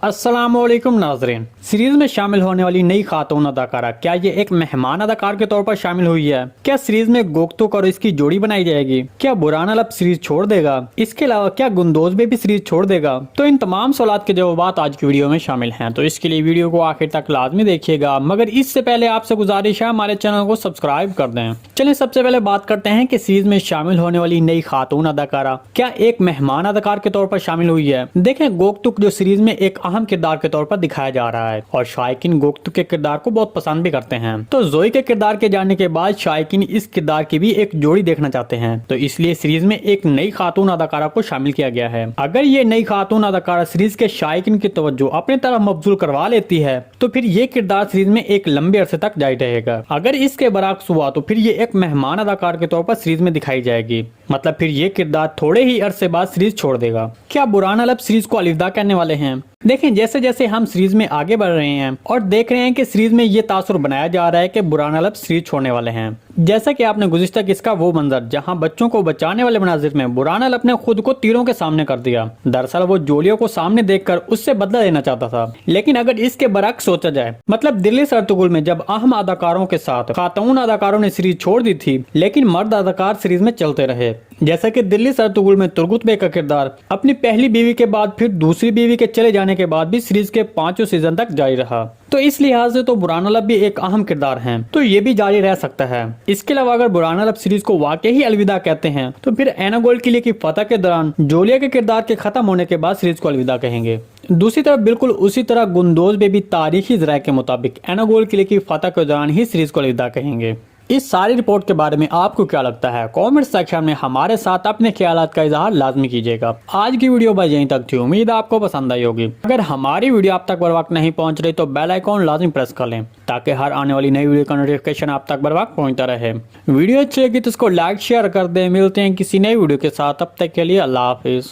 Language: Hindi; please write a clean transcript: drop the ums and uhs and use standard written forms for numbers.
अस्सलामुअलैकुम नाज़रीन। सीरीज में शामिल होने वाली नई खातून अदाकारा क्या ये एक मेहमान अदाकार के तौर पर शामिल हुई है? क्या सीरीज में गोकतुक और इसकी जोड़ी बनाई जाएगी? क्या बुरहान अल अब सीरीज छोड़ देगा? इसके अलावा क्या गुंदोज भी सीरीज छोड़ देगा? तो इन तमाम सवालात के जवाब आज की वीडियो में शामिल हैं, तो इसके लिए वीडियो को आखिर तक लाजमी देखिएगा। मगर इससे पहले आपसे गुजारिश है हमारे चैनल को सब्सक्राइब कर दें। चलिए सबसे पहले बात करते हैं कि सीरीज में शामिल होने वाली नई खातून अदाकारा क्या एक मेहमान अदाकार के तौर पर शामिल हुई है। देखें, गोकतुक जो सीरीज में एक अहम किरदार के तौर पर दिखाया जा रहा है और शायकीन गोकतुक के किरदार को बहुत पसंद भी करते हैं। तो जोई के किरदार के जाने के बाद शायकीन इस किरदार की भी एक जोड़ी देखना चाहते हैं, तो इसलिए सीरीज में एक नई खातून अदाकारा को शामिल किया गया है। अगर ये नई खातून अदाकारा सीरीज के शायकीन की तवज्जो अपनी तरफ मबजूल करवा लेती है तो फिर ये किरदार सीरीज में एक लंबे अरसे तक जारी रहेगा। अगर इसके बरअक्स हुआ तो फिर ये एक मेहमान अदाकार के तौर पर सीरीज में दिखाई जाएगी, मतलब फिर ये किरदार थोड़े ही अरसे बाद सीरीज छोड़ देगा। क्या बुरहान अल अब सीरीज को अलविदा कहने वाले हैं? देखें, जैसे जैसे हम सीरीज में आगे बढ़ रहे हैं और देख रहे हैं कि सीरीज में ये तासुर बनाया जा रहा है कि बुरहान अल अब सीरीज छोड़ने वाले हैं। जैसा कि आपने गुज़िश्ता किस्सा वो मंजर जहां बच्चों को बचाने वाले मनाजिर में बुरहान अल अपने खुद को तीरों के सामने कर दिया। दरअसल वो जोलियों को सामने देखकर उससे बदला लेना चाहता था। लेकिन अगर इसके बरअक्स सोचा जाए, मतलब दिल्ली सरतुगुल में जब अहम अदाकारों के साथ खातून अदाकारों ने सीरीज छोड़ दी थी, लेकिन मर्द अदाकार सीरीज में चलते रहे। जैसा कि दिल्ली सरतुगुल में तुर्गुत बे का किरदार अपनी पहली बीवी के बाद फिर दूसरी बीवी के चले जाने के बाद भी सीरीज के 5 सीजन तक जारी रहा। तो इस लिहाज से तो बुरहान अल भी एक अहम किरदार हैं, तो ये भी जारी रह सकता है। इसके अलावा अगर बुरहान अल सीरीज को वाकई ही अलविदा कहते हैं तो फिर एना गोल्ड किले की फतह के दौरान जोलिया के किरदार के खत्म होने के बाद सीरीज को अलविदा कहेंगे। दूसरी तरफ बिल्कुल उसी तरह गुंदोज बे भी तारीखी जराये के मुताबिक एना गोल्ड किले की फतह के दौरान ही सीरीज को अलविदा कहेंगे। इस सारी रिपोर्ट के बारे में आपको क्या लगता है? कमेंट सेक्शन में हमारे साथ अपने ख्यालात का इजहार लाजमी कीजिएगा। आज की वीडियो बस यहीं तक थी, उम्मीद आपको पसंद आई होगी। अगर हमारी वीडियो आप तक बर वक्त नहीं पहुंच रही तो बेल आइकॉन लाजमी प्रेस कर लें ताकि हर आने वाली नई वीडियो का नोटिफिकेशन आप तक बर वक्त पहुंचता रहे। वीडियो अच्छी लगी तो इसको लाइक शेयर कर दें। मिलते हैं किसी नई वीडियो के साथ, तब तक के लिए अल्लाह हाफिज।